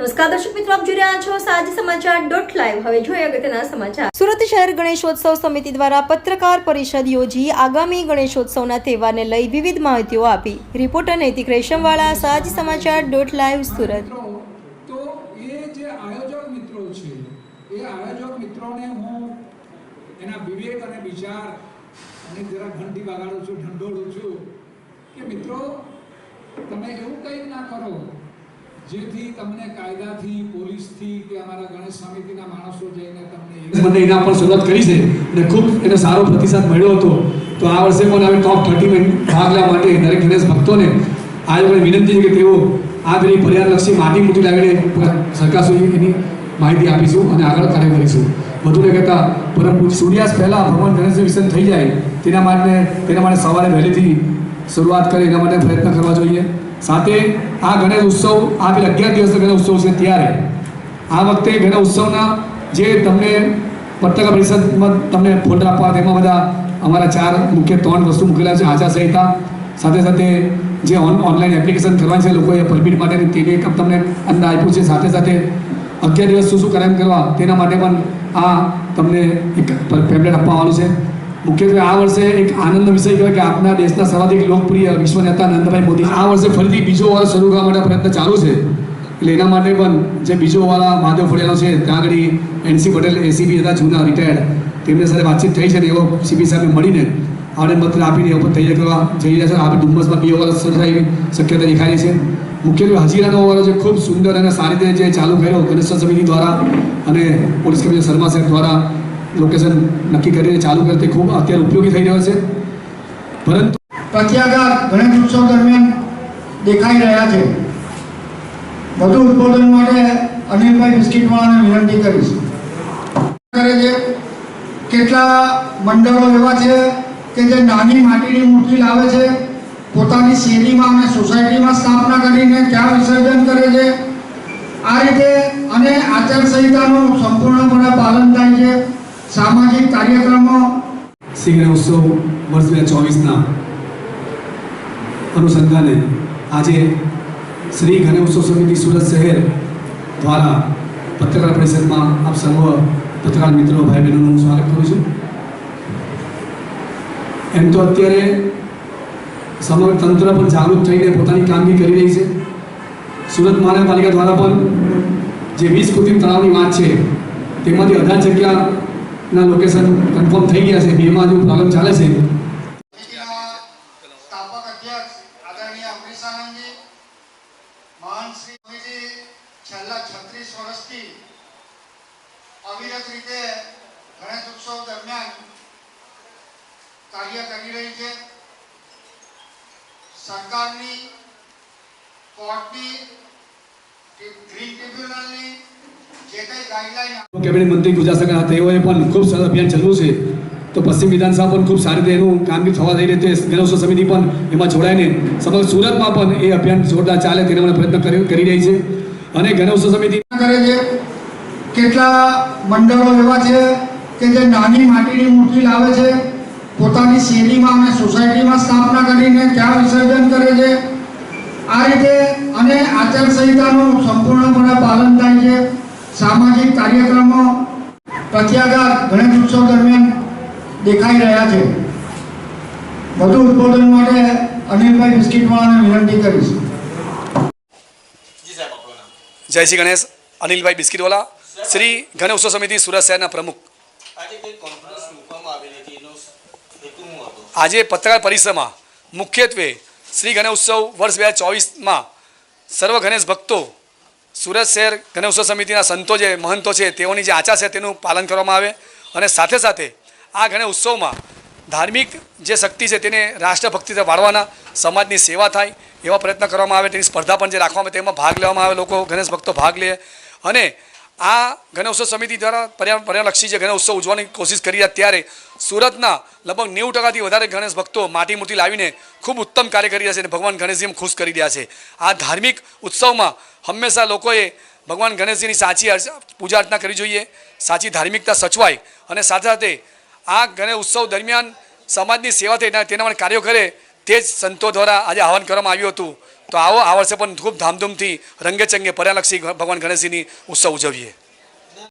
નમસ્કાર દર્શક મિત્રો, આપ જોઈ રહ્યા છો સાંજ સમાચાર .live। હવે જોઈએ અગત્યના સમાચાર। સુરત શહેર ગણેશોત્સવ સમિતિ દ્વારા પત્રકાર પરિષદ યોજી આગામી ગણેશોત્સવના તહેવારને લઈ વિવિધ માહિતીઓ આપી। રિપોર્ટર નૈતિક રેશમવાળા, સાંજ સમાચાર .live સુરત। તો એ જે આયોજક મિત્રો છે, એ આયોજક મિત્રોને હું એના વિવેક અને વિચાર અને જરા ઘંટી વગાડું છું, ઢંઢોળું છું કે મિત્રો તમે એવું કંઈ ના કરો જેથી તમને કાયદાથી, પોલીસથી કે અમારા ગણેશ સમિતિના માણસો જઈને તમને મને એના પર શરૂઆત કરી છે અને ખૂબ એને સારો પ્રતિસાદ મળ્યો હતો। તો આ વર્ષે પણ હવે ટોપ 30 માં ભાગ લેવા માટે દરેક ગણેશ ભક્તોને આયોજકોને વિનંતી છે કે તેઓ આ બધી પર્યાવરણલક્ષી માટી મૂર્તિ લાવીને સરકાર સુધી એની માહિતી આપીશું અને આગળ કાર્ય કરીશું। વધુને કહેતા પરમ પૂજ્ય સૂર્યાસ્ત પહેલાં ભગવાન ગણેશનું વિસર્જન થઈ જાય તેના માટે સવારે વહેલીથી શરૂઆત કરે એના માટે પ્રયત્ન કરવા જોઈએ। સાથે આ ગણેશ ઉત્સવ આ 11 દિવસનો ગણેશ ઉત્સવ છે, ત્યારે આ વખતે ગણેશ ઉત્સવના જે તમને પત્રકાર પરિષદમાં તમને ફોટા આપવા તેમાં બધા અમારા 3 મુખ્ય વસ્તુ મૂકેલા છે। આચારસંહિતા સાથે સાથે જે ઓનલાઈન એપ્લિકેશન કરવાની છે લોકોએ પરમિટ માટેની તેને એક તમને અંદર આપ્યું છે। સાથે સાથે 11 દિવસ શું કાર્ય કરવા તેના માટે પણ આ તમને એક પેમ્પલેટ આપવાનું છે। મુખ્યત્વે આ વર્ષે એક આનંદનો વિષય કહેવાય કે આપણા દેશના સર્વાધિક લોકપ્રિય વિશ્વ નેતા નરેન્દ્રભાઈ મોદી આ વર્ષે ફરીથી બીજો વાર શરૂ કરવા માટે પ્રયત્ન ચાલુ છે। એટલે એના માટે પણ જે બીજો વાળા મહાદેવ ફળિયાનો છે ત્યાં આગળ NC પટેલ ACP હતા જૂના રિટાયર્ડ, તેમની સાથે વાતચીત થઈ છે ને એવો CP સાહેબને મળીને આવેદનપત્ર આપીને એવો તૈયાર કરવા જઈ રહ્યા છે। આપણે ડુમ્મસમાં 2 વાર સર્જાય શક્યતા દેખાય છે। મુખ્યત્વે હજીરાનો વાળો જે ખૂબ સુંદર અને સારી રીતે જે ચાલુ કર્યો ગણેશ સમિતિ દ્વારા અને પોલીસ કમિશનર શર્મા સાહેબ દ્વારા લોકેશન નક્કી કરીને ચાલુ કરે તે ખૂબ અત્યારે ઉપયોગી થઈ રહ્યો છે। પરંતુ પ્રત્યાઘાત ગણેશ ઉત્સવ દરમિયાન દેખાઈ રહ્યા છે। વધુ ઉદ્બોધન માટે અનિલભાઈ બિસ્કીટવાળાને વિનંતી કરીશ કરે છે। કેટલા મંડળો એવા છે કે જે નાની માટીની મૂર્તિ લાવે છે, પોતાની શેરીમાં અને સોસાયટીમાં સ્થાપના કરીને ત્યાં વિસર્જન કરે છે। આ રીતે અને આચારસંહિતાનું સંપૂર્ણપણે પાલન થાય છે। સામાજિક કાર્યક્રમો શ્રી ગણેશ ઉત્સવ વર્ષ 2024ના અનુસંધાને આજે શ્રી ગણેશ ઉત્સવ સમિતિ સુરત શહેર દ્વારા પત્રકાર પરિષદમાં આપ સર્વ પત્રકાર મિત્રો ભાઈ બહેનોનું હું સ્વાગત કરું છું। એમ તો અત્યારે સમગ્ર તંત્ર પણ જાગૃત થઈને પોતાની કામગીરી કરી રહી છે। સુરત મહાનગરપાલિકા દ્વારા પણ જે 20 કૃત્રિમ તળાવની વાત છે તેમાંથી 18 જગ્યાના લોકેશન કન્ફર્મ થઈ ગયા છે, 2માં હજુ પ્રોગ્રામ ચાલે છે। સ્થાપક અધ્યક્ષ આદરણીય અમરીશાનંદજી મહાન શ્રી સમિતિ છેલ્લા 36 વર્ષથી અવિરત રીતે ગણેશ ઉત્સવ દરમિયાન કાર્ય કરી રહી છે। સરકારની, કોર્ટની, ગ્રીન ટ્રિબ્યુનલની જે કંઈ ગાઈડલાઈન કેબિનેટ મંત્રી ગુજરાત સરકાર તેઓએ પણ ખૂબ સરસ અભિયાન ચાલુ છે। તો પશ્ચિમ વિધાનસભા પણ ખૂબ સારી રીતે એનું કામગીરી થવા થઈ રહી છે। ગણેશ ઉત્સવ સમિતિ પણ એમાં જોડાઈને સમગ્ર સુરતમાં પણ એ અભિયાન જોરદાર ચાલે તેના માટે પ્રયત્ન કરી રહી છે અને ગણેશ ઉત્સવ સમિતિ કરે છે। કેટલા મંડળો એવા છે કે જે નાની માટીની મૂર્તિ લાવે છે, પોતાની શેરીમાં અને સોસાયટીમાં સ્થાપના કરીને ત્યાં વિસર્જન કરે છે। આ રીતે અને આચારસંહિતાનું સંપૂર્ણપણે પાલન થાય છે। સામાજિક કાર્યક્રમો પ્રત્યાઘાત ગણેશ ઉત્સવ દરમિયાન દેખાઈ રહ્યા છે। વધુ ઉદ્બોધન માટે અનિલભાઈ બિસ્કીટવાળાને વિનંતી કરીશ। જય શ્રી ગણેશ। અનિલભાઈ બિસ્કીટવાલા, શ્રી ગણેશ ઉત્સવ સમિતિ સુરત શહેરના પ્રમુખ। આજે પત્રકાર પરિષદમાં મુખ્યત્વે શ્રી ગણેશ ઉત્સવ વર્ષ 2024માં સર્વ ગણેશ ભક્તો, સુરત શહેર ગણેશ ઉત્સવ સમિતિના સંતો જે મહંતો છે તેઓની જે આચાર છે તેનું પાલન કરવામાં આવે અને સાથે સાથે આ ગણેશ ઉત્સવમાં ધાર્મિક જે શક્તિ છે તેને રાષ્ટ્રભક્તિથી વાળવાના, સમાજની સેવા થાય એવા પ્રયત્ન કરવામાં આવે। તેની સ્પર્ધા પણ જે રાખવામાં આવે તેમાં ભાગ લેવામાં આવે, લોકો ગણેશ ભક્તો ભાગ લે અને આ ગણેશ ઉત્સવ સમિતિ દ્વારા પર્યાવરણલક્ષી જે ગણેશ ઉત્સવ ઉજવવાની કોશિશ કરી રહ્યા ત્યારે સુરતના લગભગ 90%થી વધારે ગણેશ ભક્તો માટી મૂર્તિ લાવીને ખૂબ ઉત્તમ કાર્ય કરી રહ્યા છે અને ભગવાન ગણેશજીને ખુશ કરી રહ્યા છે। આ ધાર્મિક ઉત્સવમાં હંમેશા લોકોએ ભગવાન ગણેશજીની સાચી પૂજા અર્ચના કરવી જોઈએ, સાચી ધાર્મિકતા સચવાય અને સાથે સાથે આ ગણેશ ઉત્સવ દરમિયાન સમાજની સેવા થાય તેના માટે કાર્યો કરે તે જ સંતો દ્વારા આજે આહવાન કરવામાં આવ્યું હતું। તો આવો આ વર્ષે પણ ખૂબ ધામધૂમથી રંગેચંગે પર્યાલક્ષી ભગવાન ગણેશજીની ઉત્સવ ઉજવીએ.